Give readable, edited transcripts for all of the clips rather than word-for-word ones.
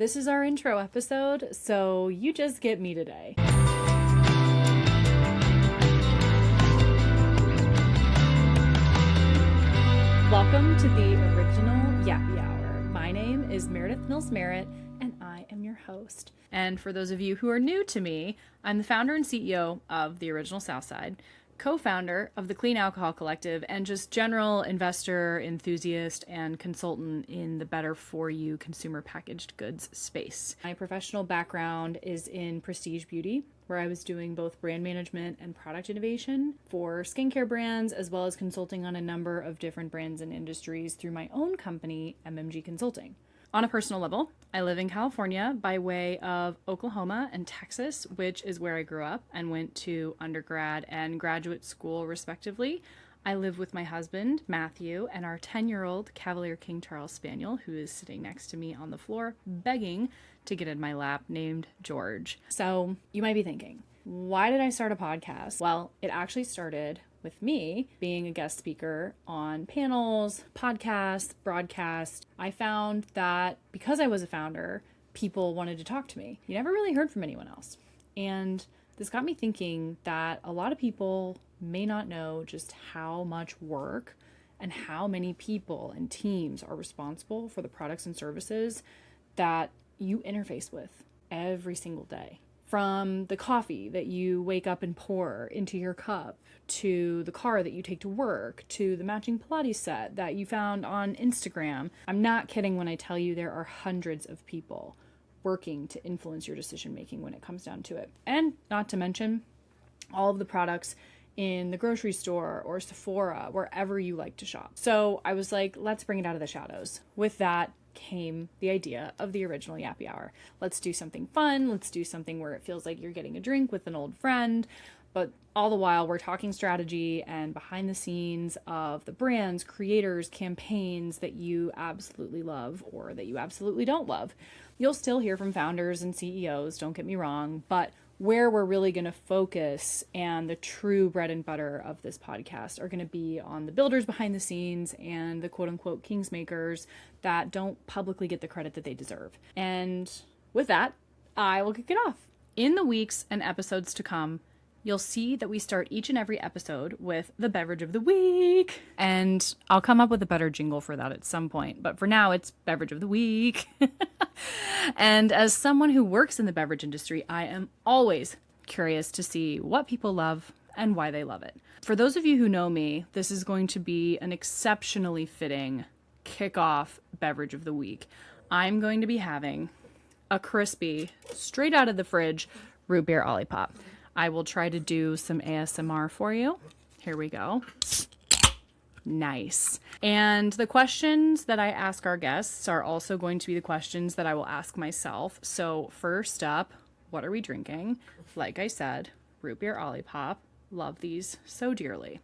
This is our intro episode, so you just get me today. Welcome to the original Yappy Hour. My name is Meredith Mills-Merritt, and I am your host. And for those of you who are new to me, I'm the founder and CEO of the Original Southside, co-founder of the Clean Alcohol Collective, and just general investor, enthusiast, and consultant in the better for you consumer packaged goods space. My professional background is in prestige beauty, where I was doing both brand management and product innovation for skincare brands, as well as consulting on a number of different brands and industries through my own company, MMG Consulting. On a personal level, I live in California by way of Oklahoma and Texas, which is where I grew up and went to undergrad and graduate school, respectively. I live with my husband, Matthew, and our 10-year-old Cavalier King Charles Spaniel, who is sitting next to me on the floor, begging to get in my lap, named George. So you might be thinking, why did I start a podcast? Well, it actually started with me being a guest speaker on panels, podcasts, broadcasts. I found that because I was a founder, people wanted to talk to me. You never really heard from anyone else. And this got me thinking that a lot of people may not know just how much work and how many people and teams are responsible for the products and services that you interface with every single day. From the coffee that you wake up and pour into your cup, to the car that you take to work, to the matching Pilates set that you found on Instagram. I'm not kidding when I tell you there are hundreds of people working to influence your decision making when it comes down to it. And not to mention all of the products in the grocery store or Sephora, wherever you like to shop. So I was like, let's bring it out of the shadows. With that came the idea of the original Yappy Hour. Let's do something fun. Let's do something where it feels like you're getting a drink with an old friend, but all the while we're talking strategy and behind the scenes of the brands, creators, campaigns that you absolutely love or that you absolutely don't love. You'll still hear from founders and CEOs, don't get me wrong, but where we're really going to focus and the true bread and butter of this podcast are going to be on the builders behind the scenes and the quote unquote kingsmakers that don't publicly get the credit that they deserve. And with that, I will kick it off. In the weeks and episodes to come, you'll see that we start each and every episode with the beverage of the week. And I'll come up with a better jingle for that at some point. But for now, it's beverage of the week. And as someone who works in the beverage industry, I am always curious to see what people love and why they love it. For those of you who know me, this is going to be an exceptionally fitting kickoff beverage of the week. I'm going to be having a crispy, straight out of the fridge, root beer Olipop. I will try to do some ASMR for you. Here we go. Nice. And the questions that I ask our guests are also going to be the questions that I will ask myself. So first up, what are we drinking? Like I said, root beer Olipop. Love these so dearly.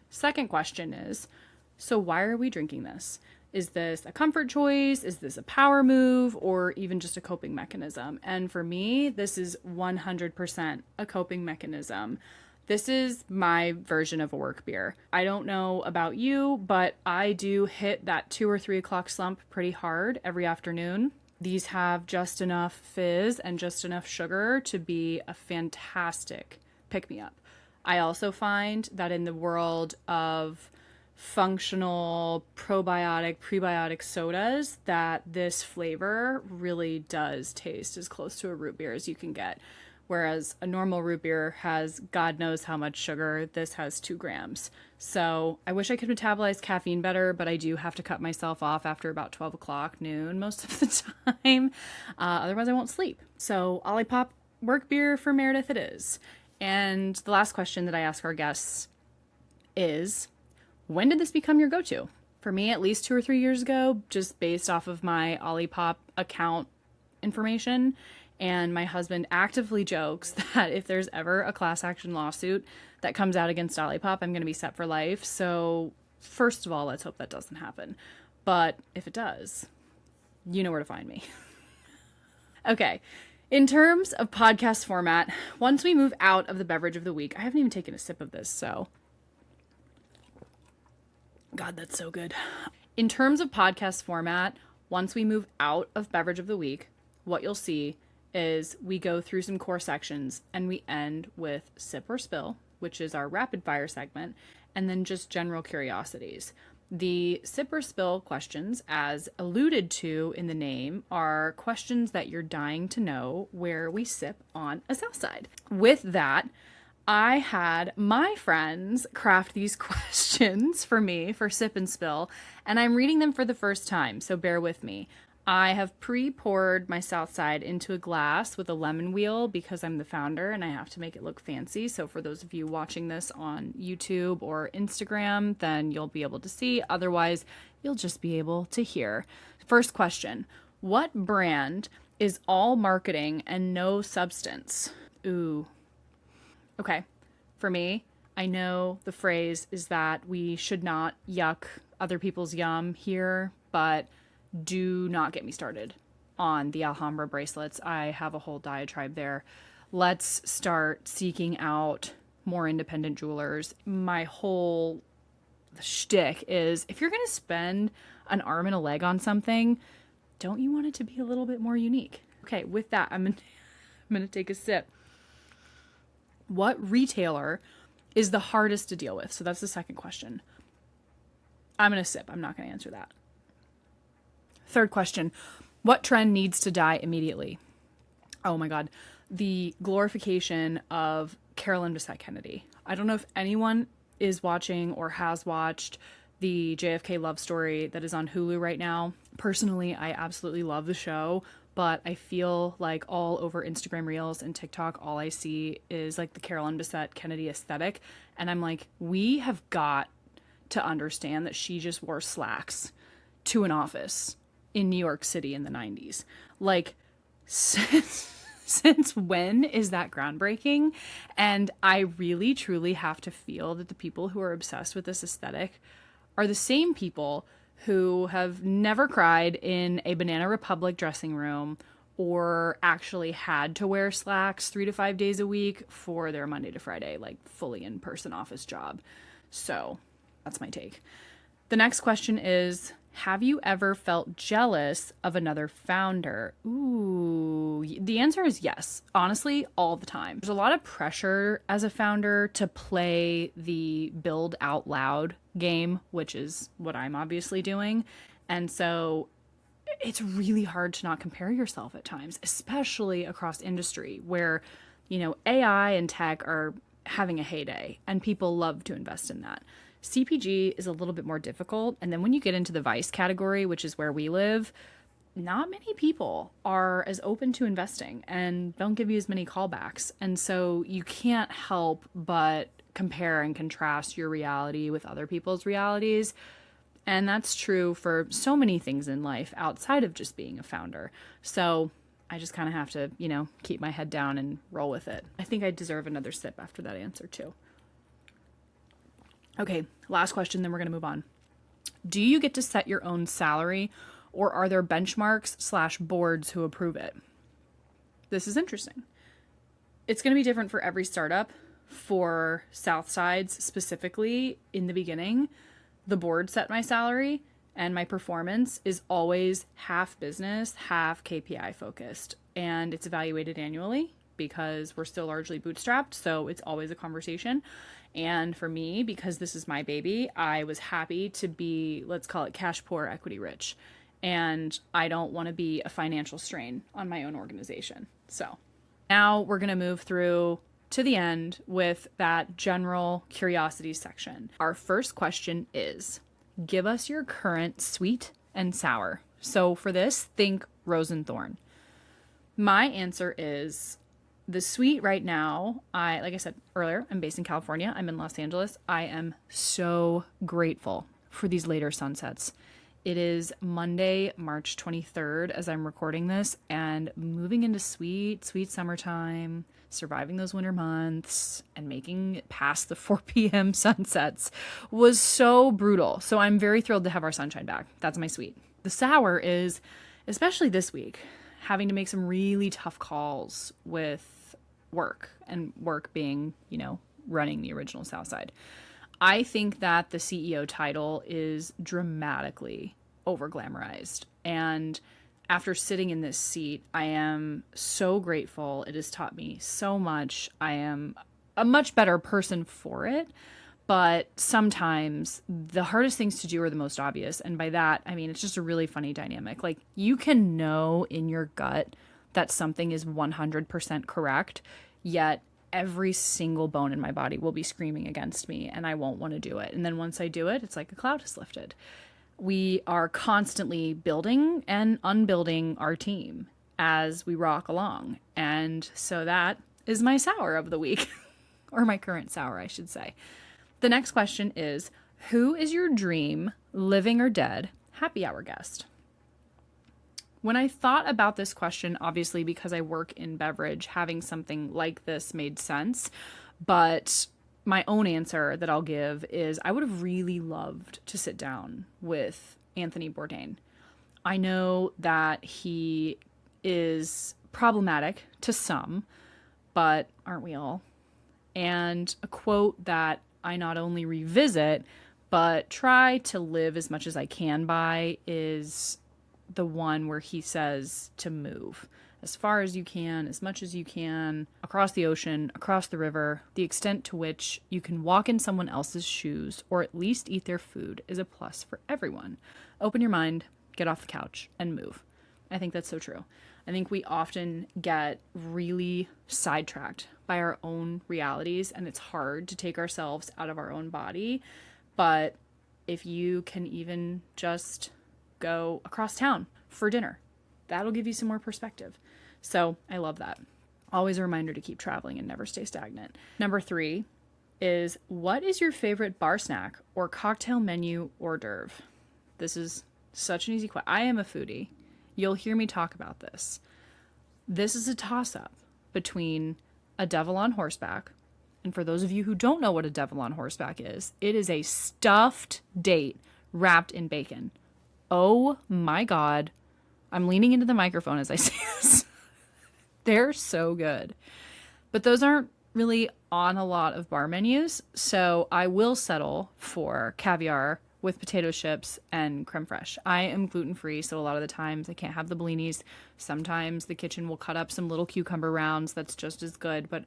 Second question is, so why are we drinking this? Is this a comfort choice? Is this a power move? Or even just a coping mechanism? And for me, this is 100% a coping mechanism. This is my version of a work beer. I don't know about you, but I do hit that 2 or 3 o'clock slump pretty hard every afternoon. These have just enough fizz and just enough sugar to be a fantastic pick-me-up. I also find that in the world of functional probiotic, prebiotic sodas, that this flavor really does taste as close to a root beer as you can get. Whereas a normal root beer has God knows how much sugar, this has 2 grams. So I wish I could metabolize caffeine better, but I do have to cut myself off after about 12 o'clock noon most of the time. Otherwise I won't sleep. So Olipop work beer for Meredith it is. And the last question that I ask our guests is, when did this become your go-to? For me, at least 2 or 3 years ago, just based off of my Olipop account information. And my husband actively jokes that if there's ever a class action lawsuit that comes out against Olipop, I'm going to be set for life. So first of all, let's hope that doesn't happen. But if it does, you know where to find me. Okay. In terms of podcast format, once we move out of the beverage of the week, I haven't even taken a sip of this, so God, that's so good. In terms of podcast format, once we move out of beverage of the week, what you'll see is we go through some core sections and we end with sip or spill, which is our rapid fire segment, and then just general curiosities. The sip or spill questions, as alluded to in the name, are questions that you're dying to know where we sip on a South Side. With that, I had my friends craft these questions for me for sip and spill, and I'm reading them for the first time, so bear with me. I have pre-poured my South Side into a glass with a lemon wheel because I'm the founder and I have to make it look fancy. So for those of you watching this on YouTube or Instagram, then you'll be able to see. Otherwise, you'll just be able to hear. First question, what brand is all marketing and no substance? Ooh. Okay. For me, I know the phrase is that we should not yuck other people's yum here, but do not get me started on the Alhambra bracelets. I have a whole diatribe there. Let's start seeking out more independent jewelers. My whole shtick is if you're going to spend an arm and a leg on something, don't you want it to be a little bit more unique? Okay, with that, I'm gonna take a sip. What retailer is the hardest to deal with? So that's the second question. I'm going to sip. I'm not going to answer that. Third question, what trend needs to die immediately? Oh my God, the glorification of Carolyn Bessette Kennedy. I don't know if anyone is watching or has watched the JFK love story that is on Hulu right now. Personally, I absolutely love the show, but I feel like all over Instagram Reels and TikTok, all I see is like the Carolyn Bessette Kennedy aesthetic. And I'm like, we have got to understand that she just wore slacks to an office in New York City in the 90s. Like, since when is that groundbreaking? And I really, truly have to feel that the people who are obsessed with this aesthetic are the same people who have never cried in a Banana Republic dressing room or actually had to wear slacks 3 to 5 days a week for their Monday to Friday, like fully in-person office job. So that's my take. The next question is, have you ever felt jealous of another founder? Ooh, the answer is yes. Honestly, all the time. There's a lot of pressure as a founder to play the build out loud game, which is what I'm obviously doing. And so it's really hard to not compare yourself at times, especially across industry where, you know, AI and tech are having a heyday and people love to invest in that. CPG is a little bit more difficult. And then when you get into the vice category, which is where we live, not many people are as open to investing and don't give you as many callbacks. And so you can't help but compare and contrast your reality with other people's realities. And that's true for so many things in life outside of just being a founder. So I just kind of have to, you know, keep my head down and roll with it. I think I deserve another sip after that answer too. Okay, last question, then we're going to move on. Do you get to set your own salary, or are there benchmarks/boards who approve it? This is interesting. It's going to be different for every startup. For Southsides specifically, in the beginning, the board set my salary, and my performance is always half business, half KPI focused. And it's evaluated annually because we're still largely bootstrapped, so it's always a conversation. And for me, because this is my baby, I was happy to be, let's call it cash poor, equity rich. And I don't want to be a financial strain on my own organization. So now we're going to move through to the end with that general curiosity section. Our first question is, give us your current sweet and sour. So for this, think rose and thorn. My answer is the sweet right now. Like I said earlier, I'm based in California. I'm in Los Angeles. I am so grateful for these later sunsets. It is Monday, March 23rd as I'm recording this, and moving into sweet, sweet summertime, surviving those winter months and making it past the 4 p.m. sunsets was so brutal. So I'm very thrilled to have our sunshine back. That's my sweet. The sour is, especially this week, having to make some really tough calls with work, and work being, you know, running the original Southside. I think that the CEO title is dramatically over glamorized, and after sitting in this seat, I am so grateful. It has taught me so much. I am a much better person for it. But sometimes the hardest things to do are the most obvious. And by that, I mean, it's just a really funny dynamic. Like, you can know in your gut that something is 100% correct, yet every single bone in my body will be screaming against me and I won't want to do it. And then once I do it, it's like a cloud has lifted. We are constantly building and unbuilding our team as we rock along. And so that is my sour of the week, or my current sour, I should say. The next question is, who is your dream, living or dead, happy hour guest? When I thought about this question, obviously because I work in beverage, having something like this made sense. But my own answer that I'll give is I would have really loved to sit down with Anthony Bourdain. I know that he is problematic to some, but aren't we all? And a quote that I not only revisit, but try to live as much as I can by is the one where he says to move as far as you can, as much as you can, across the ocean, across the river. The extent to which you can walk in someone else's shoes or at least eat their food is a plus for everyone. Open your mind, get off the couch, and move. I think that's so true. I think we often get really sidetracked by our own realities, and it's hard to take ourselves out of our own body. But if you can even just go across town for dinner, that'll give you some more perspective. So I love that. Always a reminder to keep traveling and never stay stagnant. Number 3 is, what is your favorite bar snack or cocktail menu hors d'oeuvre? This is such an easy question. I am a foodie. You'll hear me talk about this. This is a toss-up between a devil on horseback. And for those of you who don't know what a devil on horseback is, it is a stuffed date wrapped in bacon. Oh my God. I'm leaning into the microphone as I say this. They're so good. But those aren't really on a lot of bar menus, so I will settle for caviar with potato chips and creme fraiche. I am gluten-free, so a lot of the times I can't have the bellinis. Sometimes the kitchen will cut up some little cucumber rounds. That's just as good. But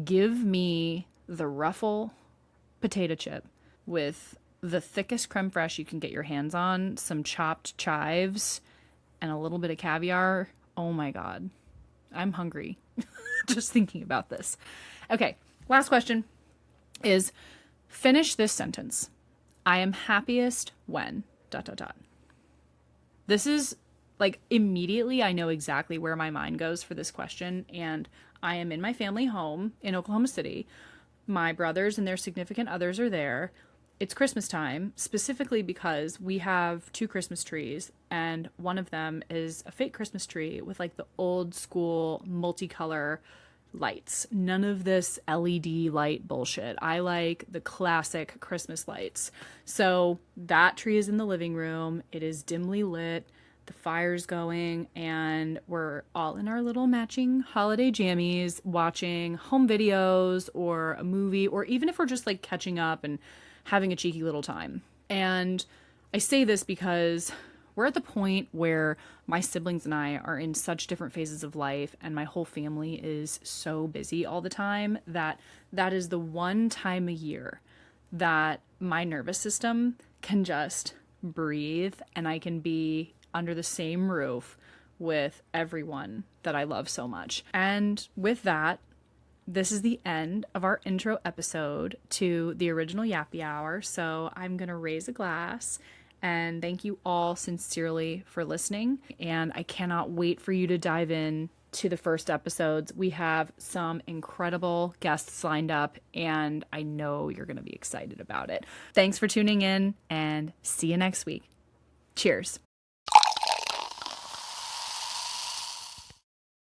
give me the ruffle potato chip with the thickest creme fraiche you can get your hands on, some chopped chives, and a little bit of caviar. Oh my God. I'm hungry just thinking about this. Okay, last question is, finish this sentence. I am happiest when ... This is like, immediately I know exactly where my mind goes for this question. And I am in my family home in Oklahoma City. My brothers and their significant others are there. It's Christmas time, specifically because we have 2 Christmas trees, and one of them is a fake Christmas tree with like the old school multicolor lights. None of this LED light bullshit. I like the classic Christmas lights. So that tree is in the living room. It is dimly lit. The fire's going, and we're all in our little matching holiday jammies, watching home videos or a movie, or even if we're just like catching up and having a cheeky little time. And I say this because we're at the point where my siblings and I are in such different phases of life, and my whole family is so busy all the time that is the one time a year that my nervous system can just breathe and I can be under the same roof with everyone that I love so much. And with that, this is the end of our intro episode to the original Yappy Hour. So I'm going to raise a glass and thank you all sincerely for listening. And I cannot wait for you to dive in to the first episodes. We have some incredible guests lined up, and I know you're going to be excited about it. Thanks for tuning in, and see you next week. Cheers.